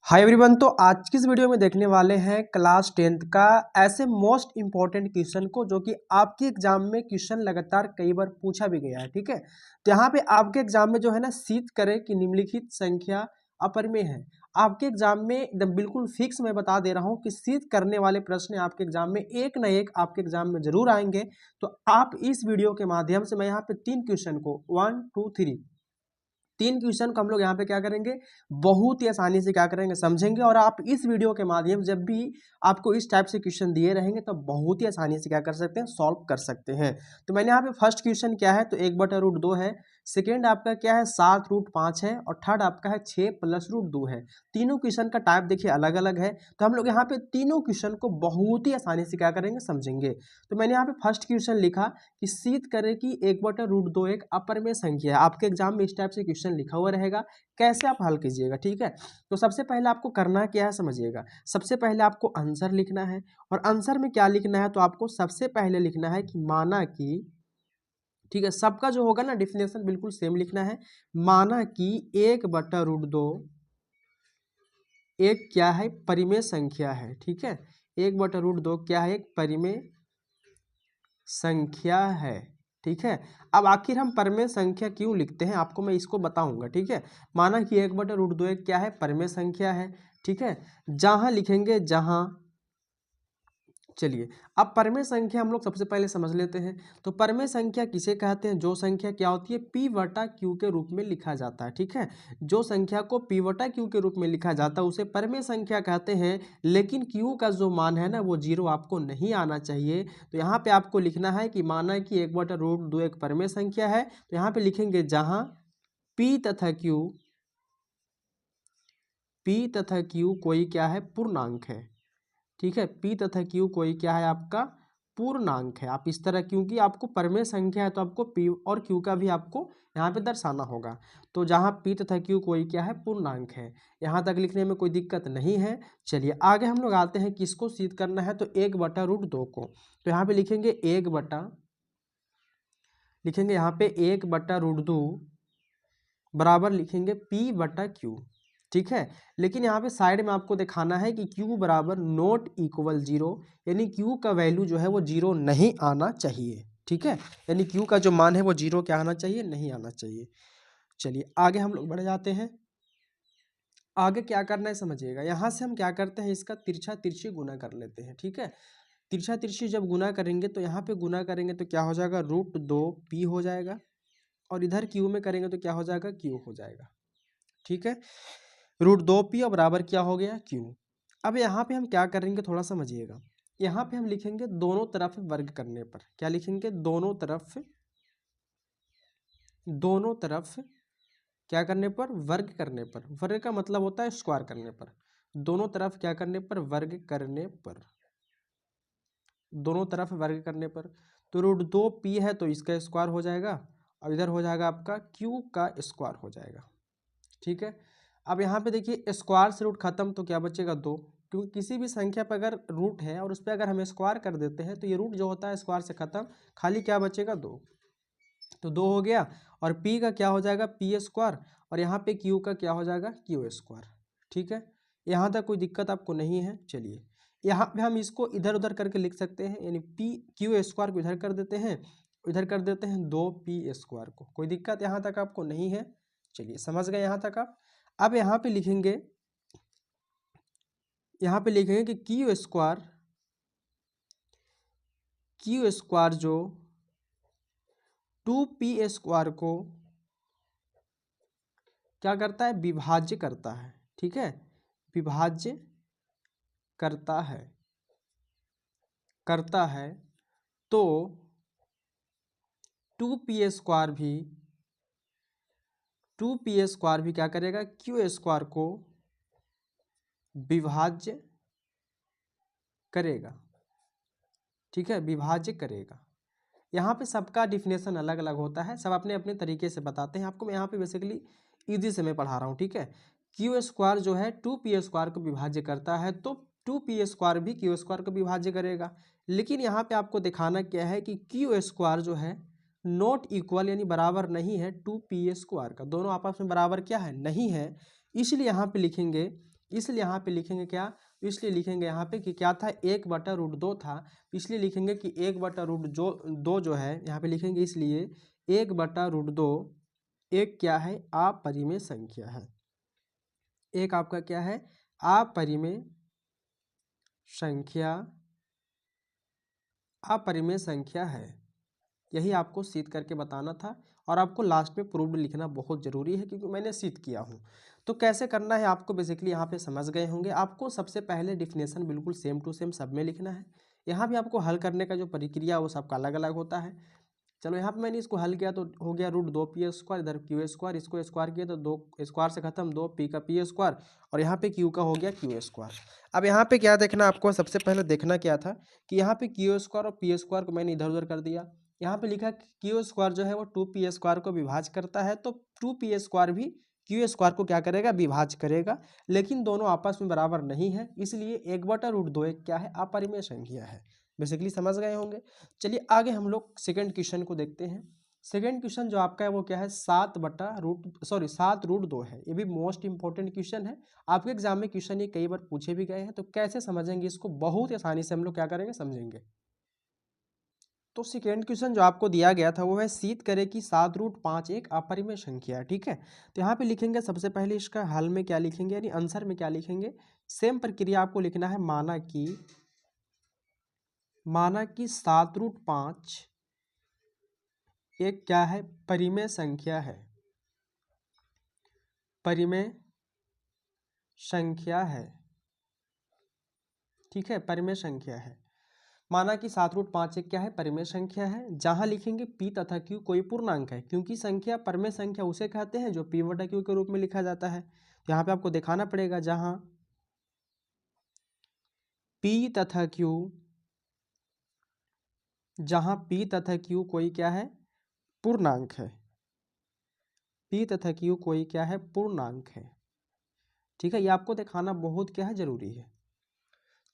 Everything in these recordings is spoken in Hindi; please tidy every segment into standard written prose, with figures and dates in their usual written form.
Hi everyone. तो आज की इस वीडियो में देखने वाले हैं क्लास 10th का ऐसे मोस्ट इंपॉर्टेंट क्वेश्चन को जो कि आपके एग्जाम में क्वेश्चन लगातार कई बार पूछा भी गया है। ठीक है, तो यहाँ पे आपके एग्जाम में जो है ना शीत करे कि निम्नलिखित संख्या अपरिमेय है। आपके एग्जाम में एकदम बिल्कुल फिक्स मैं बता दे रहा हूँ कि शीत करने वाले प्रश्न आपके एग्जाम में एक ना एक आपके एग्जाम में जरूर आएंगे। तो आप इस वीडियो के माध्यम से मैं यहाँ पे 3 क्वेश्चन को 1 2 3 3 क्वेश्चन को हम लोग यहाँ पे क्या करेंगे, बहुत ही आसानी से क्या करेंगे समझेंगे। और आप इस वीडियो के माध्यम जब भी आपको इस टाइप से क्वेश्चन दिए रहेंगे तो बहुत ही आसानी से क्या कर सकते हैं, सॉल्व कर सकते हैं। तो मैंने यहाँ पे फर्स्ट क्वेश्चन क्या है, तो 1/√2 है। सेकेंड आपका क्या है, 7√5 है। और थर्ड आपका है 6+√2 है। तीनों क्वेश्चन का टाइप देखिए अलग अलग है। तो हम लोग यहाँ पे तीनों क्वेश्चन को बहुत ही आसानी से क्या करेंगे, समझेंगे। तो मैंने यहाँ पे फर्स्ट क्वेश्चन लिखा कि शीत करे की 1/√2 एक अपरिमेय संख्या है। आपके एग्जाम में इस टाइप से क्वेश्चन लिखा हुआ रहेगा, कैसे आप हल कीजिएगा। ठीक है, तो सबसे पहले आपको करना क्या है समझिएगा। सबसे पहले आपको आंसर लिखना है। और आंसर में क्या लिखना है, तो आपको सबसे पहले लिखना है कि माना कि, ठीक है, सबका जो होगा ना डिफिनेशन बिल्कुल सेम लिखना है। माना कि 1/√2 एक क्या है, परिमेय संख्या है। ठीक है, 1/√2 क्या है, एक परिमेय संख्या है। ठीक है, अब आखिर हम परिमेय संख्या क्यों लिखते हैं आपको मैं इसको बताऊंगा। ठीक है, माना कि 1/√2 एक क्या है, परिमेय संख्या है। ठीक है, जहां लिखेंगे जहां, चलिए अब परिमेय संख्या हम लोग सबसे पहले समझ लेते हैं। तो परिमेय संख्या किसे कहते हैं, जो संख्या क्या होती है, p/q के रूप में लिखा जाता है। ठीक है, जो संख्या को p/q के रूप में लिखा जाता है उसे परिमेय संख्या कहते हैं। लेकिन q का जो मान है ना वो 0 आपको नहीं आना चाहिए। तो यहाँ पे आपको लिखना है कि माना कि 1/√2 एक परिमेय संख्या है। तो यहाँ पे लिखेंगे जहाँ p तथा q कोई क्या है, पूर्णांक है। ठीक है, p तथा q कोई क्या है, आपका पूर्णांक है। आप इस तरह, क्योंकि आपको परिमेय संख्या है तो आपको p और q का भी आपको यहाँ पे दर्शाना होगा। तो जहाँ p तथा q कोई क्या है, पूर्णांक है। यहाँ तक लिखने में कोई दिक्कत नहीं है। चलिए आगे हम लोग आते हैं, किसको सिद्ध करना है, तो 1/√2 को। तो यहाँ पे लिखेंगे लिखेंगे यहाँ पे 1/√2 बराबर लिखेंगे p/q। ठीक है, लेकिन यहाँ पे साइड में आपको दिखाना है कि q बराबर नॉट इक्वल 0, यानी q का वैल्यू जो है वो 0 नहीं आना चाहिए। ठीक है, यानी q का जो मान है वो 0 क्या आना चाहिए, नहीं आना चाहिए। चलिए आगे हम लोग बढ़ जाते हैं। आगे क्या करना है समझिएगा। यहाँ से हम क्या करते हैं, इसका तिरछा तिरछी गुना कर लेते हैं। ठीक है, तिरछा तिरछी जब गुना करेंगे तो यहाँ पे गुना करेंगे तो क्या हो जाएगा, √2p हो जाएगा। और इधर q में करेंगे तो क्या हो जाएगा, q हो जाएगा। ठीक है, √2p और बराबर क्या हो गया, q। अब यहाँ पे हम क्या करेंगे, थोड़ा समझिएगा। यहाँ पे हम लिखेंगे दोनों तरफ वर्ग करने पर, क्या लिखेंगे, दोनों तरफ क्या करने पर, वर्ग करने पर। वर्ग का मतलब होता है स्क्वायर करने पर। दोनों तरफ क्या करने पर, वर्ग करने पर। दोनों तरफ वर्ग करने पर तो √2p है तो इसका स्क्वायर हो जाएगा। और इधर हो जाएगा आपका q का स्क्वायर हो जाएगा। ठीक है, अब यहाँ पे देखिए स्क्वायर से रूट खत्म तो क्या बचेगा, 2। क्योंकि किसी भी संख्या पर अगर रूट है और उस पर अगर हम स्क्वायर कर देते हैं तो ये रूट जो होता है स्क्वायर से खत्म, खाली क्या बचेगा, 2। तो 2 हो गया। और p का क्या हो जाएगा, p²। और यहाँ पे q का क्या हो जाएगा, q²। ठीक है, यहाँ तक कोई दिक्कत आपको नहीं है। चलिए यहाँ पे हम इसको इधर उधर करके लिख सकते हैं, यानी q² को इधर कर देते हैं, इधर कर देते हैं 2p² को। कोई दिक्कत यहाँ तक आपको नहीं है। चलिए समझ गए यहाँ तक आप। अब यहाँ पे लिखेंगे, कि q² जो 2p² को क्या करता है, विभाज्य करता है। ठीक है, विभाज्य करता है तो 2p² भी क्या करेगा, q² को विभाज्य करेगा। ठीक है, विभाज्य करेगा। यहाँ पे सबका डिफिनेशन अलग अलग होता है, सब अपने अपने तरीके से बताते हैं आपको। मैं यहाँ पे बेसिकली इजी से मैं पढ़ा रहा हूँ। ठीक है, q² जो है 2p² को विभाज्य करता है तो 2p² भी q² को विभाज्य करेगा। लेकिन यहाँ पे आपको दिखाना क्या है कि q² जो है नॉट इक्वल, यानी बराबर नहीं है 2p² का। दोनों आपस में बराबर क्या है, नहीं है। इसलिए यहाँ पे लिखेंगे इसलिए यहाँ पे लिखेंगे क्या, इसलिए लिखेंगे यहाँ पे कि क्या था, 1/√2 था, इसलिए लिखेंगे कि 1/√2 जो है यहाँ पे लिखेंगे, इसलिए 1/√2 एक क्या है, अपरिमेय संख्या है। एक आपका क्या है, अपरिमेय संख्या, अपरिमेय संख्या है। यही आपको सिद्ध करके बताना था और आपको लास्ट में प्रूव्ड लिखना बहुत ज़रूरी है, क्योंकि मैंने सिद्ध किया हूँ। तो कैसे करना है आपको बेसिकली यहाँ पे समझ गए होंगे। आपको सबसे पहले डिफिनेशन बिल्कुल सेम टू सेम सब में लिखना है। यहाँ भी आपको हल करने का जो प्रक्रिया वो सबका अलग अलग होता है। चलो यहाँ पे मैंने इसको हल किया तो हो गया √2p², इधर q², इसको स्क्वायर किया तो 2 स्क्वायर से खत्म, 2p का p², और यहाँ पे q का हो गया q²। अब यहाँ पे क्या देखना आपको, सबसे पहले देखना क्या था कि यहाँ पे q² और p² को मैंने इधर उधर कर दिया। यहाँ पे लिखा कि q² जो है वो 2p² को विभाज्य करता है, तो 2p² भी q² को क्या करेगा, विभाज्य करेगा, लेकिन दोनों आपस में बराबर नहीं है, इसलिए 1/√2 एक क्या है, अपरिमेय संख्या है। बेसिकली समझ गए होंगे। चलिए आगे हम लोग सेकंड क्वेश्चन को देखते हैं। सेकंड क्वेश्चन जो आपका है वो क्या है, 7/√2 है। ये भी मोस्ट इंपॉर्टेंट क्वेश्चन है, आपके एग्जाम में क्वेश्चन ये कई बार पूछे भी गए हैं। तो कैसे समझेंगे इसको, बहुत आसानी से हम लोग क्या करेंगे, समझेंगे। तो सेकेंड क्वेश्चन जो आपको दिया गया था वो है, सिद्ध करें कि 7√5 एक अपरिमेय संख्या है। ठीक है, तो यहाँ पे लिखेंगे सबसे पहले इसका हल में क्या लिखेंगे, यानी आंसर में क्या लिखेंगे। सेम प्रक्रिया आपको लिखना है, माना कि 7√5 एक क्या है, परिमेय संख्या है, परिमेय संख्या है। ठीक है, परिमेय संख्या है। माना कि 7√5 एक क्या है, परिमेय संख्या है। जहां लिखेंगे p तथा q कोई पूर्णांक है, क्योंकि संख्या परिमेय संख्या उसे कहते हैं जो p/q के रूप में लिखा जाता है। यहाँ पे आपको दिखाना पड़ेगा, जहां p तथा q, जहां p तथा q कोई क्या है, पूर्णांक है। p तथा q कोई क्या है, पूर्णांक है। ठीक है, ये आपको दिखाना बहुत क्या है, जरूरी है।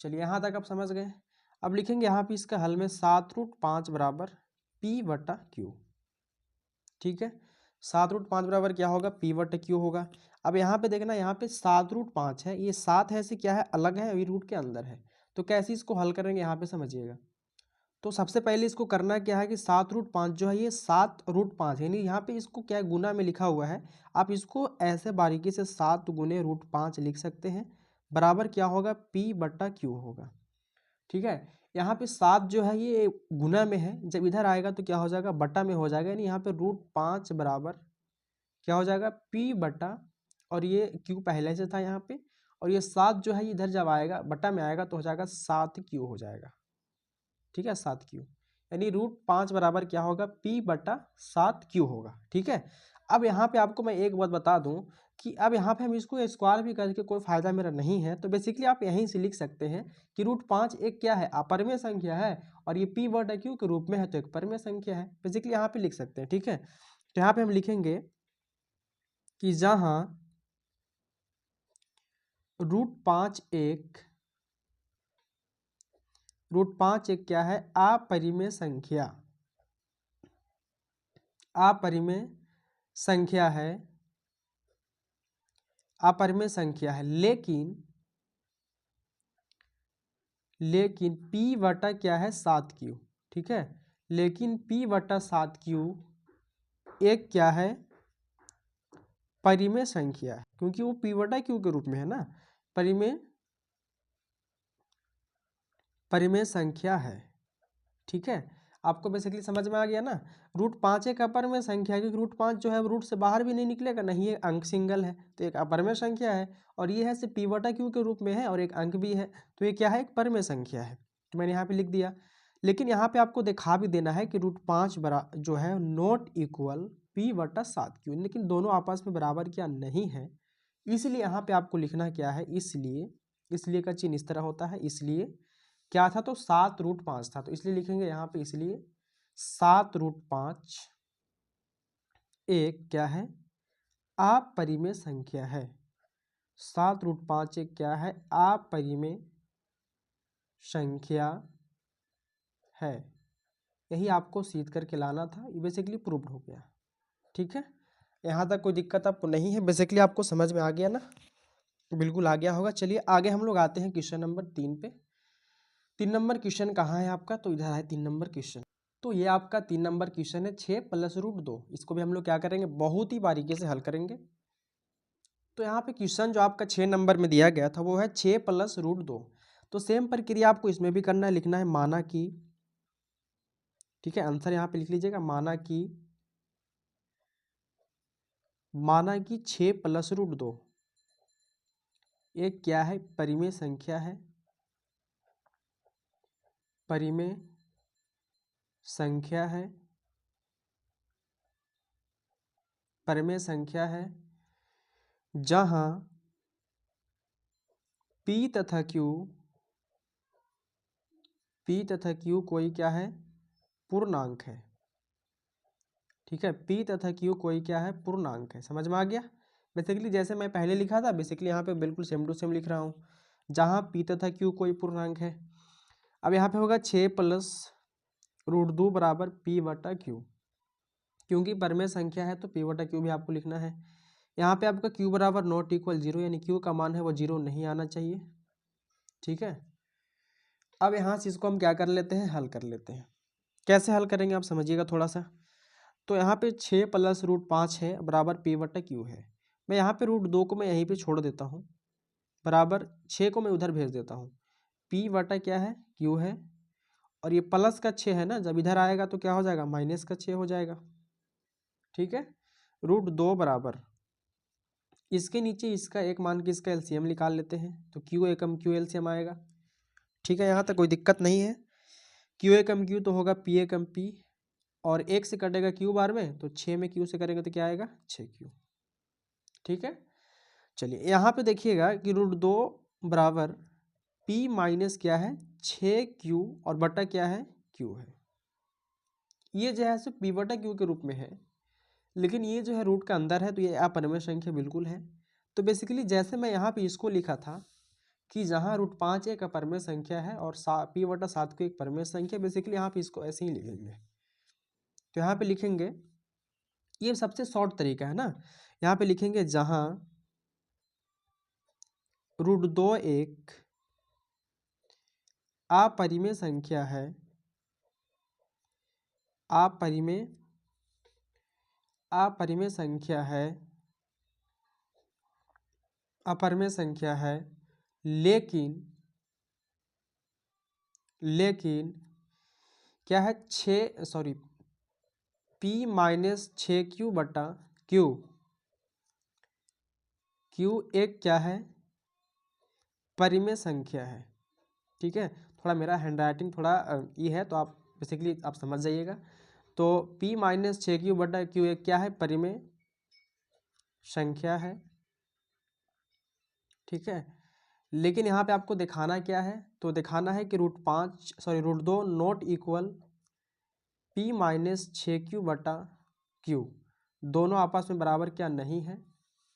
चलिए यहाँ तक आप समझ गए। अब लिखेंगे यहाँ पे इसका हल में 7√5 बराबर p/q। ठीक है, 7√5 बराबर क्या होगा, p/q होगा। अब यहाँ पे देखना, यहाँ पे 7√5 है, ये 7 है से क्या है, अलग है, ये रूट के अंदर है। तो कैसे इसको हल करेंगे यहाँ पे समझिएगा। तो सबसे पहले इसको करना क्या है कि 7√5 जो है ये 7√5, यानी यहाँ पे इसको क्या है, गुना में लिखा हुआ है। आप इसको ऐसे बारीकी से 7 गुने √5 लिख सकते हैं, बराबर क्या होगा, p/q होगा। ठीक है, यहाँ पे 7 जो है ये गुना में है, जब इधर आएगा तो क्या हो जाएगा, बटा में हो जाएगा, यानी यहाँ पे √5 बराबर क्या हो जाएगा, p/, और ये q पहले से था यहाँ पे, और ये 7 जो है इधर जब आएगा बटा में आएगा तो हो जाएगा 7q हो जाएगा। ठीक है, 7q, यानी √5 बराबर क्या होगा, p/7q होगा। ठीक है, अब यहाँ पे आपको मैं एक बात बता दूं कि अब यहाँ पे हम इसको स्क्वायर भी करके कोई फायदा मेरा नहीं है, तो बेसिकली आप यहीं से लिख सकते हैं कि √5 एक क्या है, अपरिमेय संख्या है, और ये p/q के रूप में है तो एक परिमेय संख्या है। बेसिकली यहाँ पे लिख सकते हैं। ठीक है, तो यहाँ पे हम लिखेंगे कि जहाँ √5 एक क्या है, अपरिमेय संख्या, अपरिमेय संख्या है, अपरिमेय संख्या है, लेकिन p/, क्या है, 7q। ठीक है, लेकिन p/7q एक क्या है, परिमेय संख्या है, क्योंकि वो p/q के रूप में है ना, परिमेय संख्या है। ठीक है, आपको बेसिकली समझ में आ गया ना। √5 एक अपरिमेय संख्या है, क्योंकि √5 जो है रूट से बाहर भी नहीं निकलेगा, नहीं ये अंक सिंगल है, तो एक अपरिमेय संख्या है, और ये है सिर्फ p/q के रूप में है, और एक अंक भी है, तो ये क्या है, एक परिमेय संख्या है। तो मैंने यहाँ पे लिख दिया, लेकिन यहाँ पे आपको दिखा भी देना है कि √5 जो है नॉट इक्वल p/7q, लेकिन दोनों आपस में बराबर क्या नहीं है, इसलिए यहाँ पे आपको लिखना क्या है, इसलिए का चिन्ह इस तरह होता है। इसलिए क्या था, तो 7√5 था, तो इसलिए लिखेंगे यहाँ पे, इसलिए 7√5 एक क्या है, अपरिमेय संख्या है। 7√5 एक क्या है, अपरिमेय संख्या है। यही आपको सिद्ध करके लाना था, ये बेसिकली प्रूव्ड हो गया। ठीक है, यहाँ तक कोई दिक्कत आपको नहीं है, बेसिकली आपको समझ में आ गया ना। बिल्कुल आ गया होगा। चलिए आगे हम लोग आते हैं क्वेश्चन नंबर 3 पे। 3 नंबर क्वेश्चन कहाँ है आपका, तो इधर है 3 नंबर क्वेश्चन। तो ये आपका 3 नंबर क्वेश्चन है 6 + √2। इसको भी हम लोग क्या करेंगे, बहुत ही बारीकी से हल करेंगे। तो यहाँ पे क्वेश्चन जो आपका 6 नंबर में दिया गया था वो है 6 + √2। तो सेम प्रक्रिया आपको इसमें भी करना है, लिखना है माना कि, ठीक है, आंसर यहाँ पे लिख लीजिएगा, माना कि 6 + √2 एक क्या है, परिमेय संख्या है, परिमेय संख्या है, परिमेय संख्या है जहां P तथा Q कोई क्या है, पूर्णांक है। ठीक है, P तथा Q कोई क्या है, पूर्णांक है। समझ में आ गया। बेसिकली जैसे मैं पहले लिखा था, बेसिकली यहाँ पे बिल्कुल सेम टू सेम लिख रहा हूँ, जहाँ P तथा Q कोई पूर्णांक है। अब यहाँ पे होगा 6 + √2 बराबर P/Q, क्योंकि परिमेय संख्या है तो P/Q भी आपको लिखना है। यहाँ पे आपका Q बराबर ≠ 0, यानी Q का मान है वो 0 नहीं आना चाहिए। ठीक है, अब यहाँ से इसको हम क्या कर लेते हैं, हल कर लेते हैं। कैसे हल करेंगे आप समझिएगा थोड़ा सा। तो यहाँ पे 6 + √5 है बराबर P/Q है। मैं यहाँ पे √2 को मैं यहीं पे छोड़ देता हूँ, बराबर 6 को मैं उधर भेज देता हूँ। P/ क्या है, Q है, और ये प्लस का 6 है ना, जब इधर आएगा तो क्या हो जाएगा, माइनस का 6 हो जाएगा। ठीक है, √2 बराबर, इसके नीचे इसका एक मान के इसका एलसीएम निकाल लेते हैं, तो Q एकम Q एलसीएम आएगा। ठीक है, यहाँ तक कोई दिक्कत नहीं है। Q एकम Q तो होगा P एकम P, और 1 से कटेगा Q बार में, तो 6 में Q से करेंगे तो क्या आएगा, 6Q। ठीक है, चलिए यहाँ पे देखिएगा कि √2 बराबर P माइनस क्या है, 6Q, और बटा क्या है, Q है। ये जो है सिर्फ P/Q के रूप में है, लेकिन ये जो है रूट का अंदर है, तो ये अपरिमेय संख्या बिल्कुल है। तो बेसिकली जैसे मैं यहाँ पे इसको लिखा था कि जहाँ √5 एक अपरिमेय संख्या है और P/7 को एक परिमेय संख्या, बेसिकली यहाँ पे इसको ऐसे ही लिखेंगे। तो यहाँ पे लिखेंगे, ये सबसे शॉर्ट तरीका है ना, यहाँ पे लिखेंगे जहाँ √2 एक अपरिमेय संख्या है, अपरिमेय संख्या है, अपरिमेय संख्या है, लेकिन क्या है, P - 6Q/Q, Q एक क्या है, परिमेय संख्या है। ठीक है, थोड़ा मेरा हैंडराइटिंग थोड़ा ये है, तो आप बेसिकली आप समझ जाइएगा। तो P - 6Q/Q एक क्या है, परिमेय संख्या है। ठीक है, लेकिन यहाँ पे आपको दिखाना क्या है, तो दिखाना है कि √2 नॉट इक्वल P - 6Q/Q, दोनों आपस में बराबर क्या नहीं है,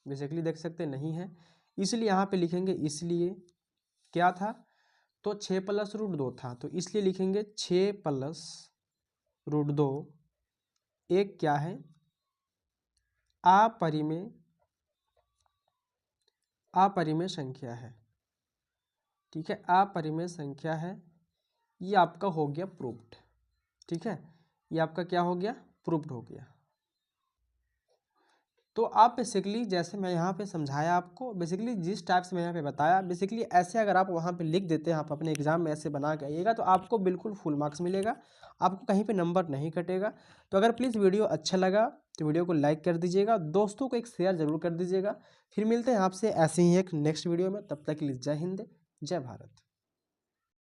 बेसिकली देख सकते हैं नहीं है। इसलिए यहाँ पे लिखेंगे, इसलिए क्या था, तो 6 + √2 था, तो इसलिए लिखेंगे 6 + √2 एक क्या है, अपरिमेय संख्या है। ठीक है, अपरिमेय संख्या है। ये आपका हो गया प्रूफ्ड। ठीक है, ये आपका क्या हो गया, प्रूफ्ड हो गया। तो आप बेसिकली जैसे मैं यहाँ पे समझाया आपको, बेसिकली जिस टाइप से मैं यहाँ पे बताया, बेसिकली ऐसे अगर आप वहाँ पे लिख देते हैं, आप अपने एग्जाम में ऐसे बना के आइएगा, तो आपको बिल्कुल फुल मार्क्स मिलेगा, आपको कहीं पे नंबर नहीं कटेगा। तो अगर प्लीज़ वीडियो अच्छा लगा तो वीडियो को लाइक कर दीजिएगा, दोस्तों को एक शेयर जरूर कर दीजिएगा। फिर मिलते हैं आपसे ऐसे ही एक नेक्स्ट वीडियो में, तब तक के लिए जय हिंद, जय भारत।